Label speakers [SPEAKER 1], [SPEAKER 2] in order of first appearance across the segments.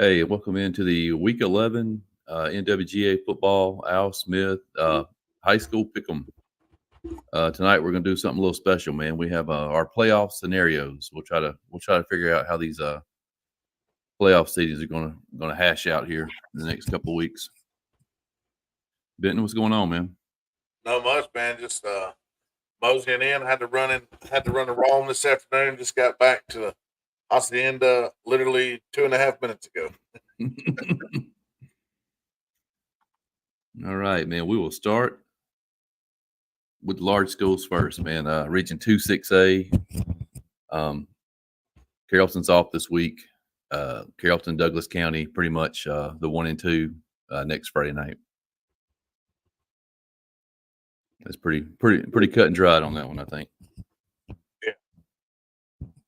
[SPEAKER 1] Hey, welcome into the Week 11 NWGA football. Al Smith, high school pick'em. Tonight we're going to do something a little special, man. We have our playoff scenarios. We'll try to figure out how these playoff seasons are going to hash out here in the next couple of weeks. Benton, what's going on, man?
[SPEAKER 2] Not much, man. Just moseying in. Had to run to Rome this afternoon. Just got back to the hacienda literally 2.5 minutes ago.
[SPEAKER 1] All right, man. We will start with large schools first, man. Region 2-6A. Carrollton's off this week. Carrollton, Douglas County, pretty much the 1 and 2 next Friday night. That's pretty cut and dried on that one, I think.
[SPEAKER 2] Yeah,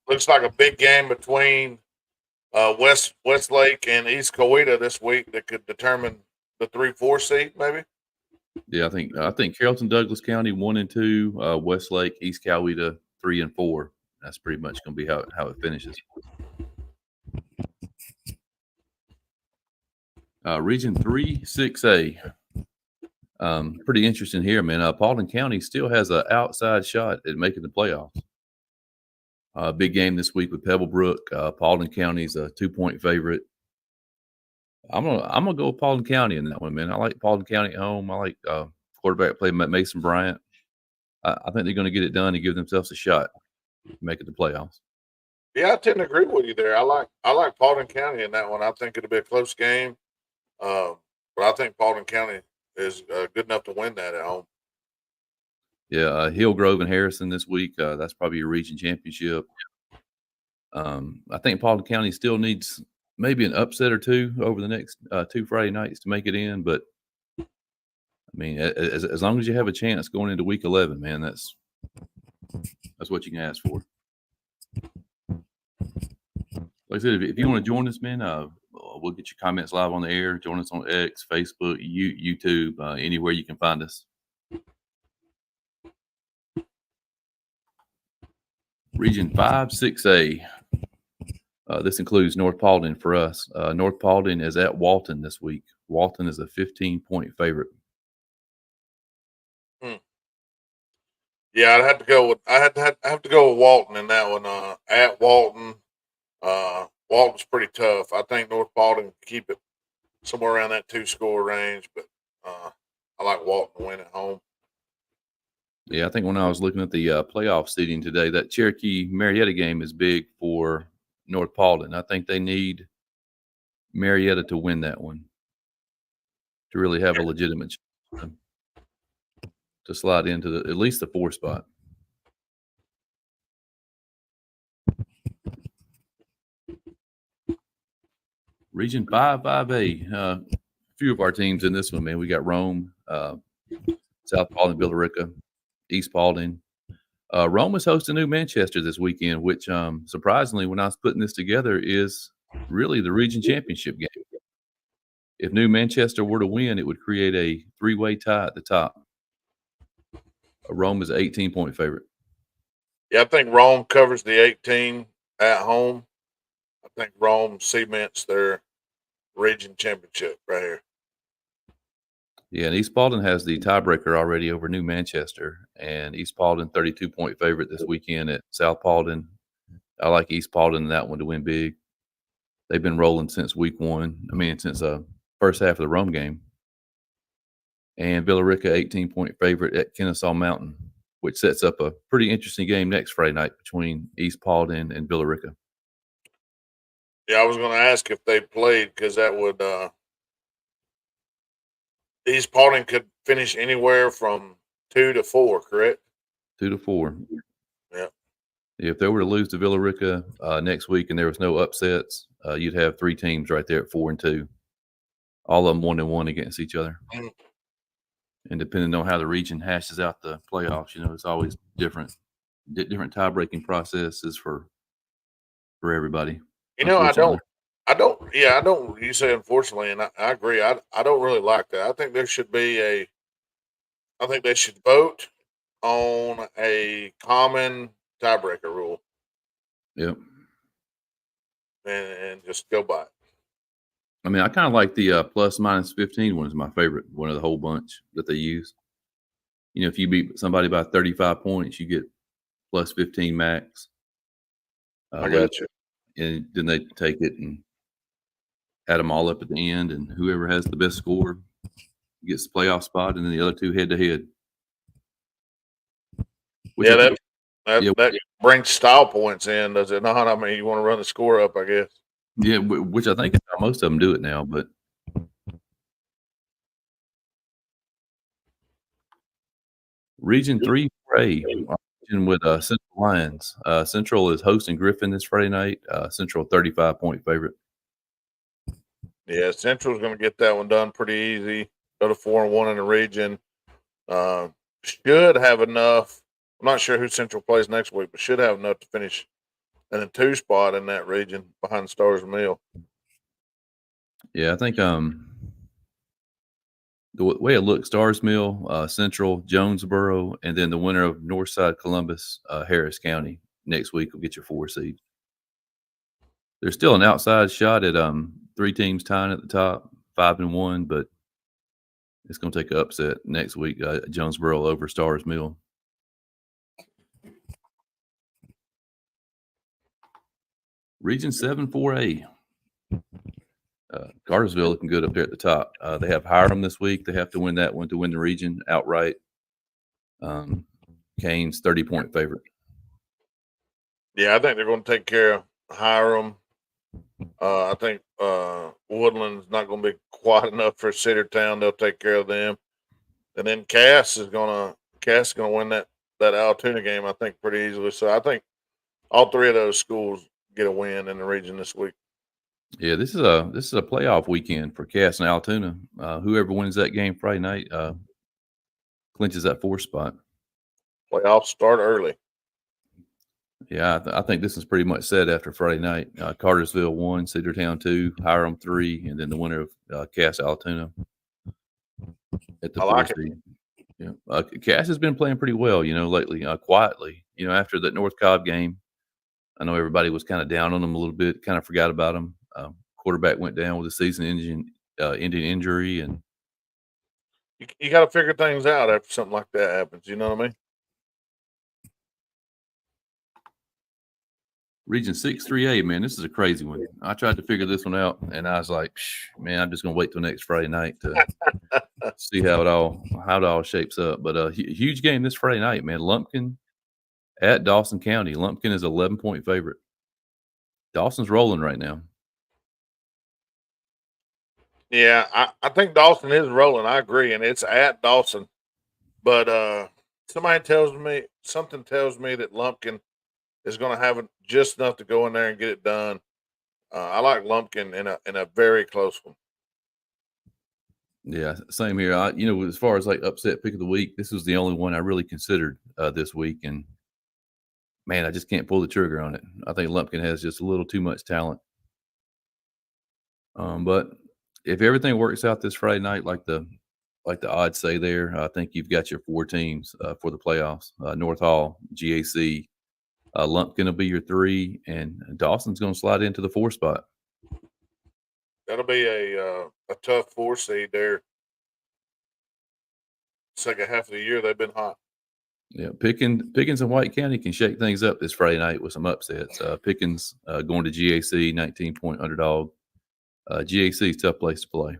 [SPEAKER 2] looks like a big game between Westlake and East Coweta this week that could determine the 3-4 seed, maybe.
[SPEAKER 1] Yeah, I think Carrollton, Douglas County 1 and 2, Westlake, East Coweta 3 and 4. That's pretty much going to be how it finishes. Region 3-6A. Pretty interesting here, man. Paulding County still has an outside shot at making the playoffs. Big game this week with Pebblebrook. Paulding County's a 2-point favorite. I'm gonna go with Paulding County in that one, man. I like Paulding County at home. I like quarterback play Mason Bryant. I think they're going to get it done and give themselves a shot to make it the playoffs.
[SPEAKER 2] Yeah, I tend to agree with you there. I like Paulding County in that one. I think it'll be a close game, but I think Paulding County is good enough to win that at home.
[SPEAKER 1] Yeah, Hillgrove and Harrison this week. That's probably your region championship. I think Paulding County still needs maybe an upset or two over the next 2 Friday nights to make it in. But I mean, as long as you have a chance going into Week 11, man, that's what you can ask for. Like I said, if you want to join us, man, we'll get your comments live on the air. Join us on X, Facebook, YouTube, anywhere you can find us. Region 5-6A. This includes North Paulding for us. North Paulding is at Walton this week. Walton is a 15-point favorite.
[SPEAKER 2] Yeah, I have to go with Walton in that one. At Walton, Walton's pretty tough. I think North Paulding can keep it somewhere around that 2-score range, but I like Walton to win at home.
[SPEAKER 1] Yeah, I think when I was looking at the playoff seeding today, that Cherokee Marietta game is big for North Paulding. I think they need Marietta to win that one to really have a legitimate chance to slide into at least the 4 spot. Region 5-5A. A few of our teams in this one, man. We got Rome, South Paulding, Billerica, East Paulding. Rome is hosting New Manchester this weekend, which surprisingly, when I was putting this together, is really the region championship game. If New Manchester were to win, it would create a 3-way tie at the top. Rome is an 18-point favorite.
[SPEAKER 2] Yeah, I think Rome covers the 18 at home. I think Rome cements their region championship right here.
[SPEAKER 1] Yeah, and East Paulding has the tiebreaker already over New Manchester, and East Paulding 32-point favorite this weekend at South Paulding. I like East Paulding in that one to win big. They've been rolling since week 1. I mean, since first half of the Rome game. And Billerica 18-point favorite at Kennesaw Mountain, which sets up a pretty interesting game next Friday night between East Paulding and Billerica.
[SPEAKER 2] Yeah, I was going to ask if they played because that would East Paulding could finish anywhere from 2 to 4, correct?
[SPEAKER 1] 2 to 4.
[SPEAKER 2] Yeah.
[SPEAKER 1] If they were to lose to Villarica next week and there was no upsets, you'd have 3 teams right there at 4 and 2, all of them 1 and 1 against each other. And depending on how the region hashes out the playoffs, it's always different tie-breaking processes for everybody.
[SPEAKER 2] I don't. Yeah, I don't. You say unfortunately, and I agree. I don't really like that. I think there should be I think they should vote on a common tiebreaker rule
[SPEAKER 1] Yep.
[SPEAKER 2] and just go by it.
[SPEAKER 1] I mean, I kind of like the plus minus 15 one is my favorite one of the whole bunch that they use. If you beat somebody by 35 points, you get plus 15 max.
[SPEAKER 2] I
[SPEAKER 1] Late,
[SPEAKER 2] got you.
[SPEAKER 1] and then they take it and add them all up at the end, and whoever has the best score gets the playoff spot, and then the other two head to head. Which
[SPEAKER 2] Yeah,
[SPEAKER 1] I think, yeah,
[SPEAKER 2] that brings style points in, does it not? I mean, you want to run the score up, I guess.
[SPEAKER 1] yeah, which I think is how most of them do it now. But Region 3 4A, region with Central Lions. Central is hosting Griffin this Friday night. Central 35-point favorite.
[SPEAKER 2] Yeah, Central's going to get that one done pretty easy. Go to 4-1 in the region. Should have enough. I'm not sure who Central plays next week, but should have enough to finish in a 2 spot in that region behind Stars Mill.
[SPEAKER 1] Yeah, I think the way it looks, Stars Mill, Central, Jonesboro, and then the winner of Northside Columbus, Harris County next week will get your 4 seed. There's still an outside shot at 3 teams tying at the top, 5-1, but it's going to take an upset next week. Jonesboro over Stars Mill. Region 7 4A. Cartersville looking good up there at the top. They have Hiram this week. They have to win that one to win the region outright. Kane's 30-point favorite.
[SPEAKER 2] Yeah, I think they're going to take care of Hiram. I think Woodland's not going to be quite enough for Cedartown. They'll take care of them. And then Cass is going to win that Altoona game, I think, pretty easily. So I think all 3 of those schools get a win in the region this week.
[SPEAKER 1] Yeah, this is a playoff weekend for Cass and Altoona. Whoever wins that game Friday night clinches that 4th spot.
[SPEAKER 2] Playoffs start early.
[SPEAKER 1] Yeah, I think this is pretty much set after Friday night. Cartersville 1, Cedartown 2, Hiram 3, and then the winner of Cass Altoona at the 4 seed. Yeah, Cass has been playing pretty well, lately, quietly. After that North Cobb game, I know everybody was kind of down on them a little bit, kind of forgot about them. Quarterback went down with a season-ending injury, and
[SPEAKER 2] You got to figure things out after something like that happens. You know what I mean?
[SPEAKER 1] Region 6 3A, man, this is a crazy one. I tried to figure this one out, and I was like, man, I'm just gonna wait till next Friday night to see how it all shapes up. But a huge game this Friday night, man. Lumpkin at Dawson County. Lumpkin is 11-point favorite. Dawson's rolling right now.
[SPEAKER 2] Yeah, I think Dawson is rolling. I agree, and it's at Dawson. But something tells me that Lumpkin is going to have just enough to go in there and get it done. I like Lumpkin in a very close one.
[SPEAKER 1] Yeah, same here. As far as like upset pick of the week, this was the only one I really considered this week, and man, I just can't pull the trigger on it. I think Lumpkin has just a little too much talent. But if everything works out this Friday night, like the odds say there, I think you've got your 4 teams for the playoffs. North Hall, GAC, Lumpkin will be your 3, and Dawson's going to slide into the 4 spot.
[SPEAKER 2] That'll be a tough 4 seed there. Second half of the year, they've been hot.
[SPEAKER 1] Yeah, Pickens and White County can shake things up this Friday night with some upsets. Pickens going to GAC, 19-point underdog. GAC is a tough place to play.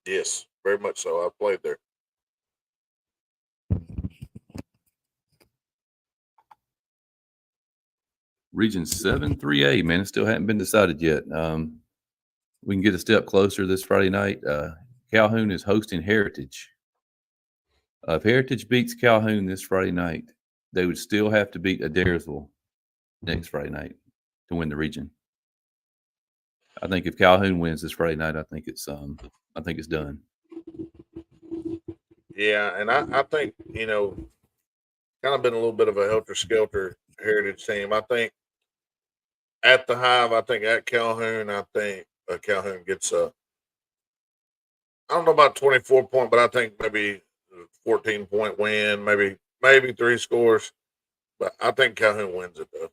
[SPEAKER 2] Yes, very much so. I've played there.
[SPEAKER 1] Region 7 3A, man, it still hadn't been decided yet. We can get a step closer this Friday night. Calhoun is hosting Heritage. If Heritage beats Calhoun this Friday night, they would still have to beat Adairsville next Friday night to win the region. I think if Calhoun wins this Friday night, I think it's done.
[SPEAKER 2] Yeah, and I think, kind of been a little bit of a helter-skelter Heritage team. I think at the Hive, I think at Calhoun, I think Calhoun gets I don't know about 24-point, but I think maybe 14-point win, maybe 3 scores. But I think Calhoun wins it, though.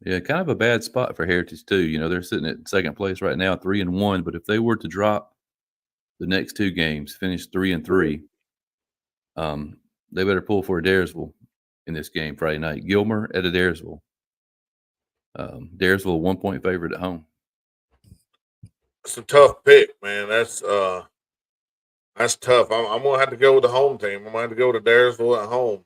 [SPEAKER 1] Yeah, kind of a bad spot for Heritage too. They're sitting at second place right now, 3-1. But if they were to drop the next two games, finish 3-3, um, they better pull for Adairsville in this game Friday night. Gilmer at Adairsville. Adairsville 1-point favorite at home.
[SPEAKER 2] It's a tough pick, man. That's tough. I'm gonna have to go with the home team. I'm gonna have to go to Daresville at home,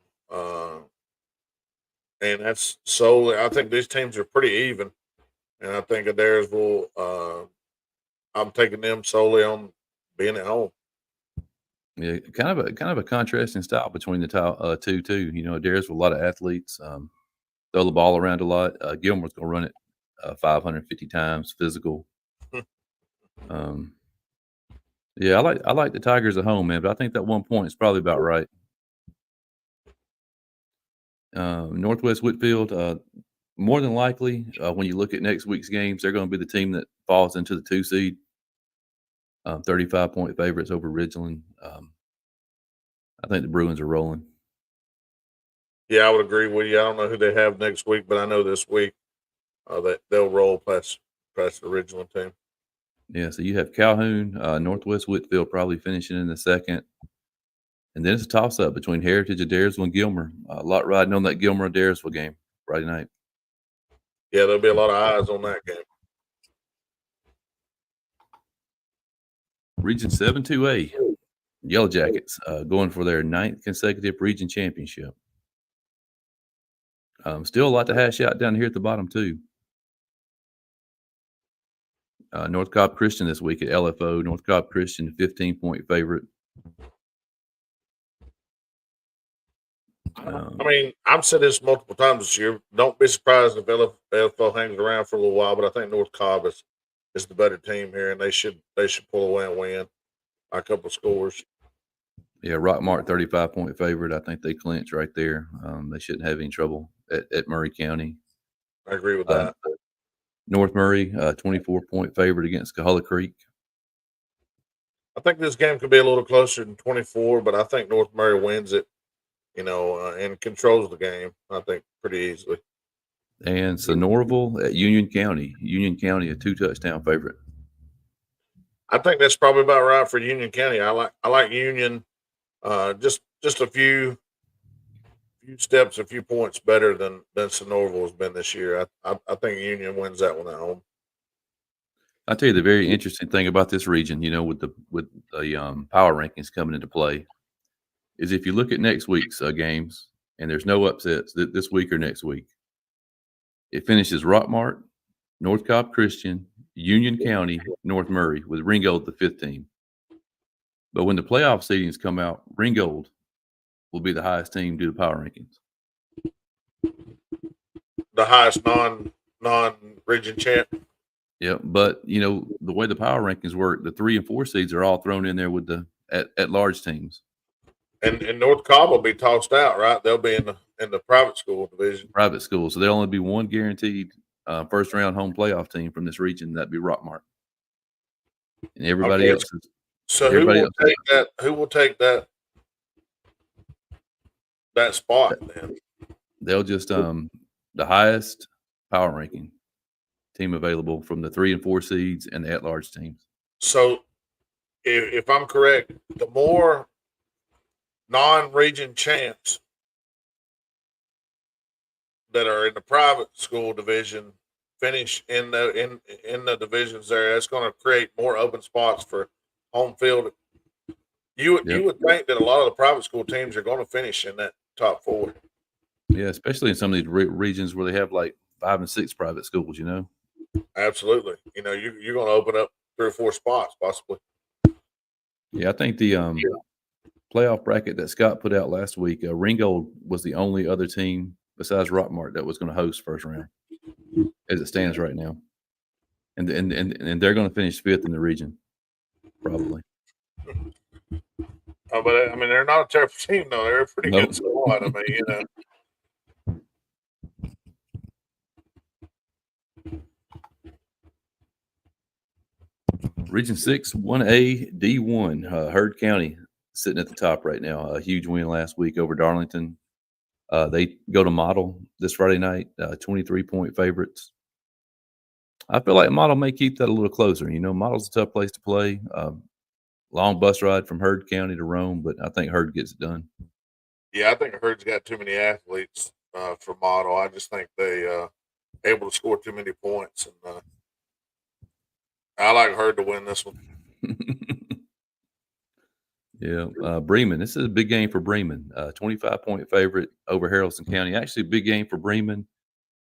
[SPEAKER 2] and that's solely. I think these teams are pretty even, and I think Adairsville. I'm taking them solely on being at home.
[SPEAKER 1] Yeah, kind of a contrasting style between the two too. Adairsville a lot of athletes, throw the ball around a lot. Gilmore's gonna run it 550 times, physical. Um, yeah, I like the Tigers at home, man, but I think that 1 point is probably about right. Northwest Whitfield, more than likely, when you look at next week's games, they're going to be the team that falls into the 2 seed. 35-point favorites over Ridgeland. I think the Bruins are rolling.
[SPEAKER 2] Yeah, I would agree with you. I don't know who they have next week, but I know this week that they'll roll past the original team.
[SPEAKER 1] Yeah, so you have Calhoun, Northwest Whitfield probably finishing in the second. And then it's a toss-up between Heritage, Adairsville, and Gilmer. A lot riding on that Gilmer-Adairsville game Friday night.
[SPEAKER 2] Yeah, there'll be a lot of eyes on that game.
[SPEAKER 1] Region 7 2A, Yellow Jackets going for their 9th consecutive region championship. Still a lot to hash out down here at the bottom, too. North Cobb Christian this week at LFO. North Cobb Christian, 15-point favorite.
[SPEAKER 2] I mean, I've said this multiple times this year. Don't be surprised if LFO hangs around for a little while, but I think North Cobb is the better team here, and they should pull away and win by a couple of scores.
[SPEAKER 1] Yeah, Rockmart 35-point favorite. I think they clinch right there. They shouldn't have any trouble at Murray County.
[SPEAKER 2] I agree with that.
[SPEAKER 1] North Murray 24-point favorite against Cahulla Creek.
[SPEAKER 2] I think this game could be a little closer than 24, but I think North Murray wins it, and controls the game. I think pretty easily.
[SPEAKER 1] And Sonoraville at Union County. Union County a 2-touchdown favorite.
[SPEAKER 2] I think that's probably about right for Union County. I like Union, just a few steps, a few points better than Sonoraville has been this year. I think Union wins that one at home.
[SPEAKER 1] I'll tell you the very interesting thing about this region, with the power rankings coming into play, is if you look at next week's games, and there's no upsets this week or next week, it finishes Rockmart, North Cobb Christian, Union County, North Murray, with Ringgold the 5th team. But when the playoff seedings come out, Ringgold will be the highest team due to power rankings.
[SPEAKER 2] The highest non-region champ.
[SPEAKER 1] Yeah, but the way the power rankings work, the 3 and 4 seeds are all thrown in there with the at large teams.
[SPEAKER 2] And North Cobb will be tossed out, right? They'll be in the private school division.
[SPEAKER 1] Private school, so there'll only be one guaranteed first round home playoff team from this region. That'd be Rockmart, and everybody else.
[SPEAKER 2] So who will take that? Who will take that spot then?
[SPEAKER 1] They'll just the highest power ranking team available from the 3 and 4 seeds and the at-large teams.
[SPEAKER 2] So, if I'm correct, the more non-region champs that are in the private school division finish in the divisions there, that's going to create more open spots for home field. You would think that a lot of the private school teams are going to finish in that top 4.
[SPEAKER 1] Yeah, especially in some of these regions where they have like 5 and 6 private schools.
[SPEAKER 2] Absolutely. You're going to open up 3 or 4 spots possibly.
[SPEAKER 1] Yeah, I think the playoff bracket that Scott put out last week, Ringgold was the only other team besides Rockmart that was going to host first round, as it stands right now, and they're going to finish 5th in the region, probably.
[SPEAKER 2] Oh, but I mean, they're not a terrible team, though. They're a pretty good squad. I mean,
[SPEAKER 1] Region 6, 1A, D1, Heard County sitting at the top right now. A huge win last week over Darlington. They go to Model this Friday night, 23-point favorites. I feel like Model may keep that a little closer. Model's a tough place to play. Long bus ride from Heard County to Rome, but I think Heard gets it done.
[SPEAKER 2] Yeah, I think Herd's got too many athletes for Model. I just think they able to score too many points, and I like Herd to win this one.
[SPEAKER 1] Yeah, Bremen. This is a big game for Bremen. 25-point favorite over Haralson County. Actually, a big game for Bremen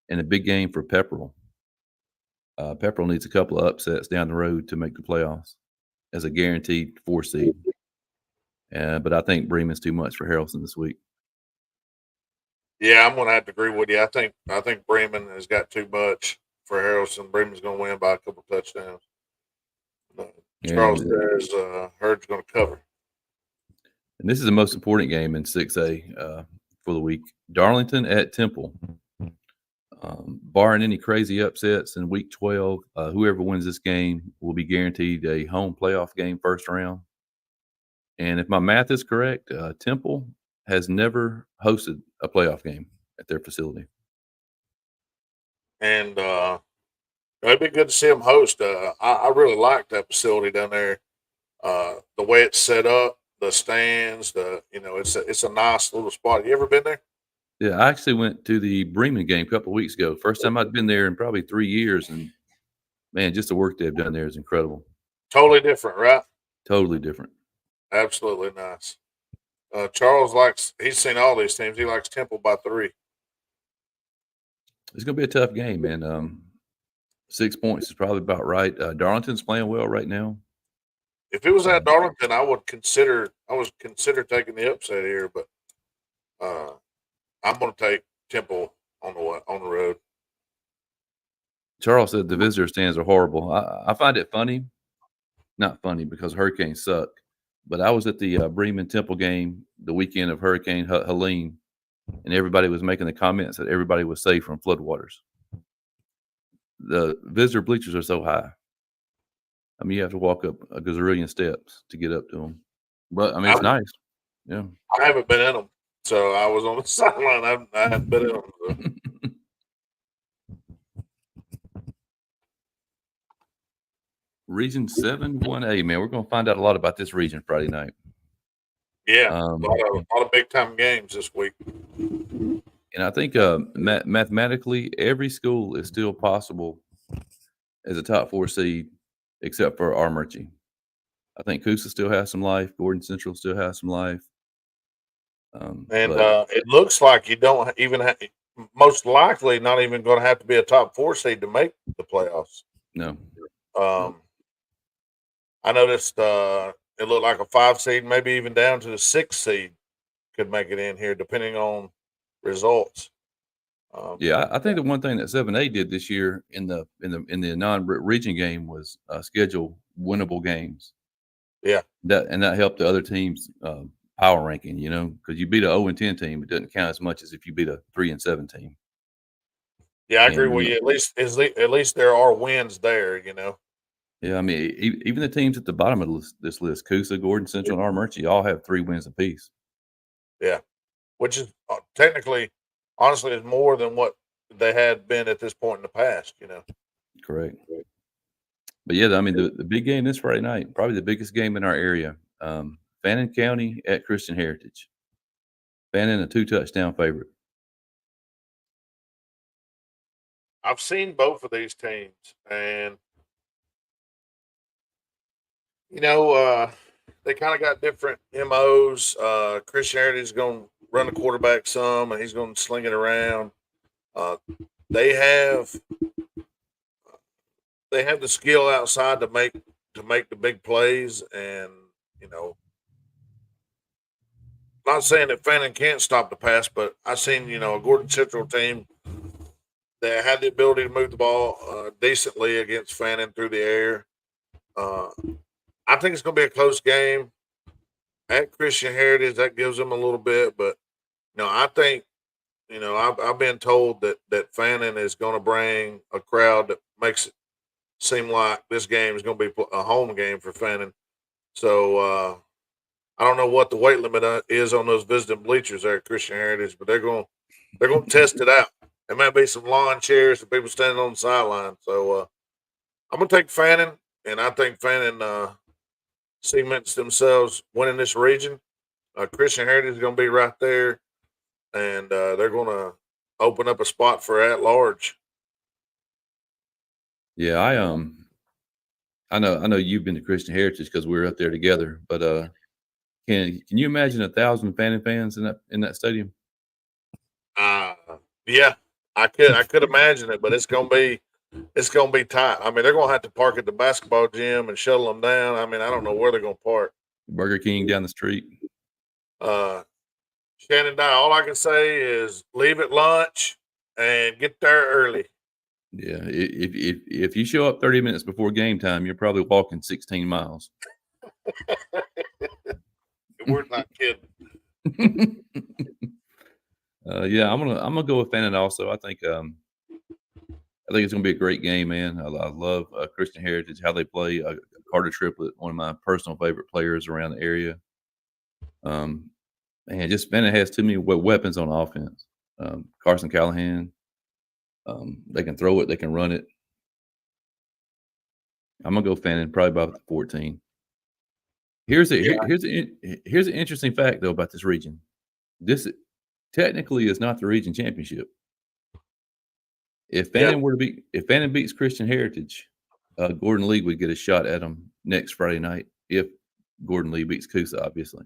[SPEAKER 1] and a big game for Pepperell. Pepperell needs a couple of upsets down the road to make the playoffs as a guaranteed 4 seed. But I think Bremen's too much for Haralson this week.
[SPEAKER 2] Yeah, I'm going to have to agree with you. I think Bremen has got too much for Harrelson. Bremen's going to win by a couple touchdowns. Charles says Herd's going to cover.
[SPEAKER 1] And this is the most important game in 6A for the week. Darlington at Temple. Barring any crazy upsets in Week 12, whoever wins this game will be guaranteed a home playoff game first round. And if my math is correct, Temple has never hosted a playoff game at their facility.
[SPEAKER 2] And it'd be good to see them host. I really like that facility down there. The way it's set up, the stands, it's a nice little spot. You ever been there?
[SPEAKER 1] Yeah, I actually went to the Bremen game a couple of weeks ago. First time I'd been there in probably 3 years, and man, just the work they've done there is incredible.
[SPEAKER 2] Totally different, right?
[SPEAKER 1] Totally different.
[SPEAKER 2] Absolutely nice. Charles he's seen all these teams. He likes Temple by 3.
[SPEAKER 1] It's going to be a tough game, man. 6 points is probably about right. Darlington's playing well right now.
[SPEAKER 2] If it was at Darlington, I would consider taking the upset here, but I'm going to take Temple on the road.
[SPEAKER 1] Charles said the visitor stands are horrible. I find it funny. Not funny because hurricanes suck. But I was at the Bremen Temple game the weekend of Hurricane Helene, and everybody was making the comments that everybody was safe from floodwaters. The visitor bleachers are so high. I mean, you have to walk up a gazillion steps to get up to them. But, I mean, it's nice. Yeah.
[SPEAKER 2] I haven't been in them, so I was on the sideline. I haven't been in them. So.
[SPEAKER 1] Region 7, 1A, man. We're going to find out a lot about this region Friday night.
[SPEAKER 2] Yeah, a lot of big-time games this week.
[SPEAKER 1] And I think mathematically, every school is still possible as a top 4 seed except for Armurchie. I think Coosa still has some life. Gordon Central still has some life.
[SPEAKER 2] It looks like you don't even most likely not even going to have to be a top 4 seed to make the playoffs.
[SPEAKER 1] No.
[SPEAKER 2] I noticed it looked like a 5 seed, maybe even down to the 6 seed, could make it in here, depending on results.
[SPEAKER 1] Yeah, I think the one thing that 7A did this year in the non-region game was schedule winnable games.
[SPEAKER 2] Yeah,
[SPEAKER 1] that helped the other teams power ranking. Because you beat a 0-10 team, it doesn't count as much as if you beat a 3-7 team.
[SPEAKER 2] Yeah, I agree with you. At least there are wins there.
[SPEAKER 1] Yeah, I mean, even the teams at the bottom of this list, Coosa, Gordon Central, and Armurchie, all have 3 wins apiece.
[SPEAKER 2] Yeah, which is technically, honestly, is more than what they had been at this point in the past.
[SPEAKER 1] Correct. But yeah, I mean, the big game this Friday night, probably the biggest game in our area, Fannin County at Christian Heritage. Fannin, a 2-touchdown favorite.
[SPEAKER 2] I've seen both of these teams, and they kind of got different MOs. Christian Heritage is going to run the quarterback some, and he's going to sling it around. They have the skill outside to make the big plays, and not saying that Fannin can't stop the pass, but I seen a Gordon Central team that had the ability to move the ball decently against Fannin through the air. I think it's going to be a close game at Christian Heritage. That gives them a little bit, but I think I've been told that Fannin is going to bring a crowd that makes it seem like this game is going to be a home game for Fannin. So I don't know what the weight limit is on those visiting bleachers there at Christian Heritage, but they're going to test it out. There might be some lawn chairs and people standing on the sideline. So I'm going to take Fannin, and I think Fannin cements themselves winning this region. Christian Heritage is going to be right there, and they're going to open up a spot for at large.
[SPEAKER 1] Yeah, I know you've been to Christian Heritage because we were up there together, but can you imagine 1,000 Fannin fans in that stadium?
[SPEAKER 2] Uh, yeah, I could imagine it, but it's gonna be tight. I mean, they're gonna have to park at the basketball gym and shuttle them down. I mean, I don't know where they're gonna park.
[SPEAKER 1] Burger King down the street.
[SPEAKER 2] Uh, Shannon Dye, all I can say is leave at lunch and get there early.
[SPEAKER 1] Yeah, if you show up 30 minutes before game time, you're probably walking 16 miles.
[SPEAKER 2] We're not kidding.
[SPEAKER 1] Yeah, I'm gonna go with Fannin also. I think it's gonna be a great game, man. I love Christian Heritage, how they play. Carter Triplett, one of my personal favorite players around the area. Man, just Fannin has too many weapons on offense. Carson Callahan, they can throw it, they can run it. I'm gonna go Fannin probably about 14. Here's an interesting fact though about this region. This technically is not the region championship. If Fannin beats Christian Heritage, Gordon Lee would get a shot at them next Friday night if Gordon Lee beats Coosa, obviously.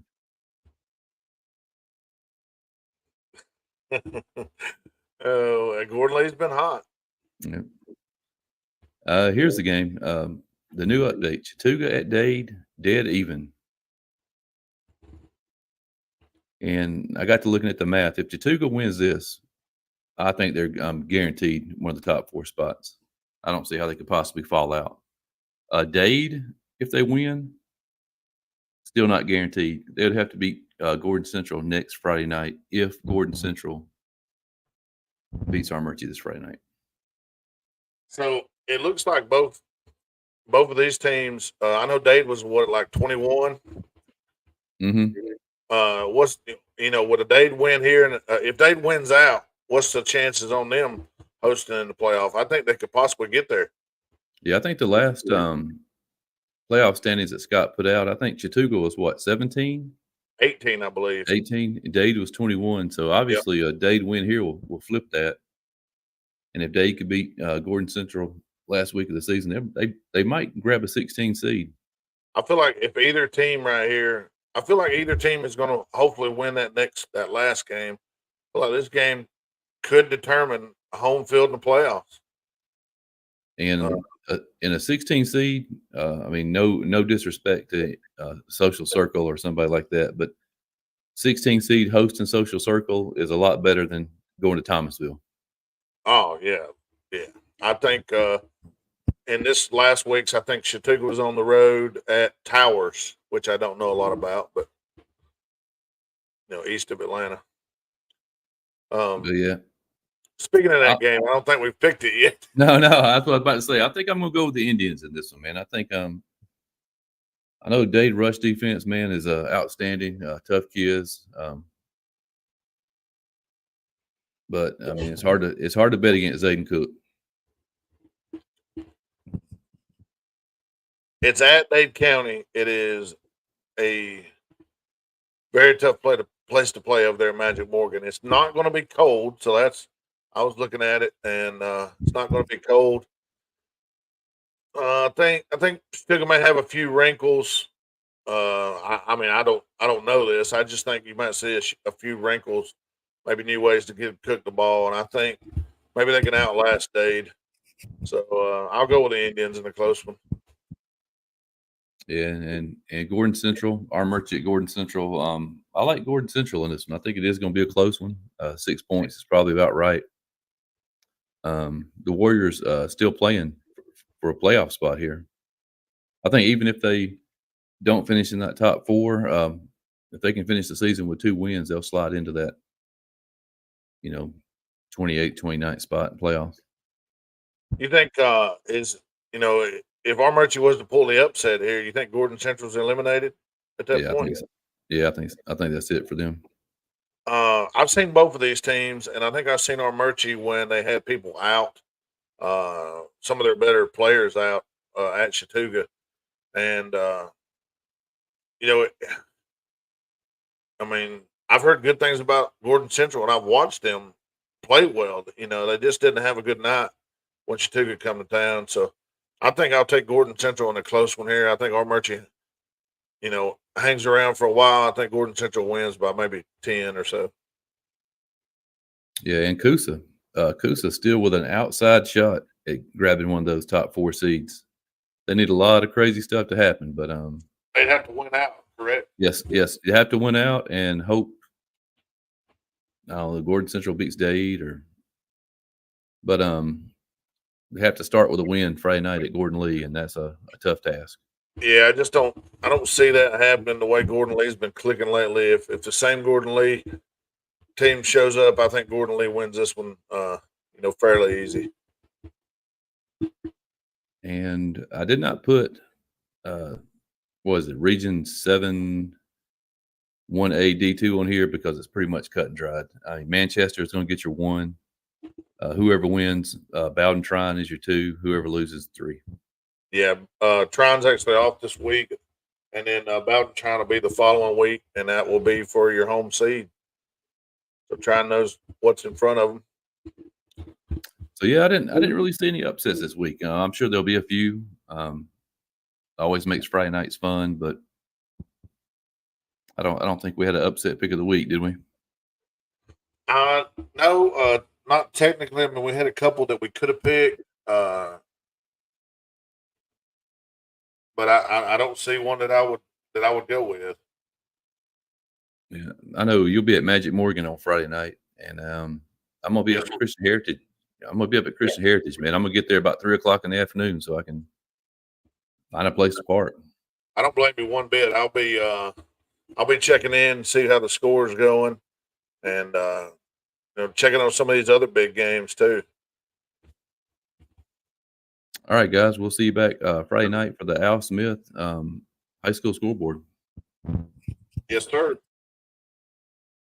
[SPEAKER 2] Oh, Gordon Lee's been hot.
[SPEAKER 1] Yep. Here's the game. The new update: Chattooga at Dade, dead even. And I got to looking at the math. If Chattooga wins this, I think they're guaranteed one of the top 4 spots. I don't see how they could possibly fall out. Dade, if they win, still not guaranteed. They would have to beat Gordon Central next Friday night if Gordon Central beats Armurchie this Friday night.
[SPEAKER 2] So it looks like both of these teams. I know Dade was like 21.
[SPEAKER 1] Mm-hmm.
[SPEAKER 2] What's would a Dade win here, and if Dade wins out, what's the chances on them hosting in the playoff? I think they could possibly get there.
[SPEAKER 1] Yeah, I think the last playoff standings that Scott put out, I think Chattooga was what, 17?
[SPEAKER 2] 18, I believe.
[SPEAKER 1] 18. Dade was 21. So obviously a Dade win here will flip that. And if Dade could beat Gordon Central last week of the season, they might grab a 16 seed.
[SPEAKER 2] I feel like if either team right here, I feel like either team is going to hopefully win that last game. I feel like this game could determine a home field in the playoffs.
[SPEAKER 1] And in a 16 seed, I mean, no disrespect to Social Circle or somebody like that, but 16 seed hosting Social Circle is a lot better than going to Thomasville.
[SPEAKER 2] Oh yeah. I think in this last week's, I think Chattooga was on the road at Towers, which I don't know a lot about, but east of Atlanta.
[SPEAKER 1] But yeah.
[SPEAKER 2] Speaking of that game, I don't think we've picked it yet.
[SPEAKER 1] No, that's what I was about to say. I think I'm gonna go with the Indians in this one, man. I think I know Dade rush defense, man, is outstanding, tough kids. But I mean, it's hard to bet against Zayden Cook.
[SPEAKER 2] It's at Dade County. It is a very tough place to play over there in Magic Morgan. It's not going to be cold, so I was looking at it, and it's not going to be cold. I think Chattooga may have a few wrinkles. I mean, I don't know this. I just think you might see a few wrinkles, maybe new ways to cook the ball, and I think maybe they can outlast Dade. So I'll go with the Indians in a close one.
[SPEAKER 1] Yeah, and Gordon Central, Armurchie at Gordon Central. I like Gordon Central in this one. I think it is going to be a close one. 6 points is probably about right. The Warriors still playing for a playoff spot here. I think even if they don't finish in that top 4, if they can finish the season with 2 wins, they'll slide into that, 28, 29th spot in playoffs.
[SPEAKER 2] You think if Armurchie was to pull the upset here, you think Gordon Central's eliminated at that point?
[SPEAKER 1] Yeah, I think that's it for them.
[SPEAKER 2] I've seen both of these teams, and I think I've seen our Murchie when they had people out, some of their better players out at Chattooga, and you know, I mean, I've heard good things about Gordon Central, and I've watched them play well. You know, they just didn't have a good night when Chattooga come to town. So I think I'll take Gordon Central in a close one here. I think our Murchie, hangs around for a while. I think Gordon Central wins by maybe 10 or so.
[SPEAKER 1] Yeah, and Coosa still with an outside shot at grabbing one of those top 4 seeds. They need a lot of crazy stuff to happen, but,
[SPEAKER 2] They'd have to win out, correct?
[SPEAKER 1] yes, you have to win out and hope, I don't know, Gordon Central beats Dade but, they have to start with a win Friday night at Gordon Lee, and that's a tough task.
[SPEAKER 2] Yeah, I don't see that happening the way Gordon Lee's been clicking lately. If the same Gordon Lee team shows up, I think Gordon Lee wins this one, fairly easy.
[SPEAKER 1] And I did not put, what was it, Region 7 1A D2 on here because it's pretty much cut and dried. I mean, Manchester is gonna get your 1. Whoever wins, Bowden Trine is your 2. Whoever loses, 3.
[SPEAKER 2] Yeah, Trine's actually off this week, and then Bowden Trine will be the following week, and that will be for your home seed. So Trine knows what's in front of them.
[SPEAKER 1] So yeah, I didn't really see any upsets this week. I'm sure there'll be a few. Always makes Friday nights fun, but I don't think we had an upset pick of the week, did we?
[SPEAKER 2] No, not technically. I mean, we had a couple that we could have picked, but I don't see one that I would go with.
[SPEAKER 1] Yeah, I know you'll be at Magic Morgan on Friday night, and I'm gonna be
[SPEAKER 2] Yes,
[SPEAKER 1] up at Christian Heritage. I'm gonna be up at Christian Heritage, man. I'm gonna get there about 3 o'clock in the afternoon so I can find a place to park.
[SPEAKER 2] I don't blame you one bit. I'll be checking in, see how the score's going, and checking on some of these other big games too.
[SPEAKER 1] All right, guys, we'll see you back Friday night for the Al Smith High School Scoreboard.
[SPEAKER 2] Yes, sir.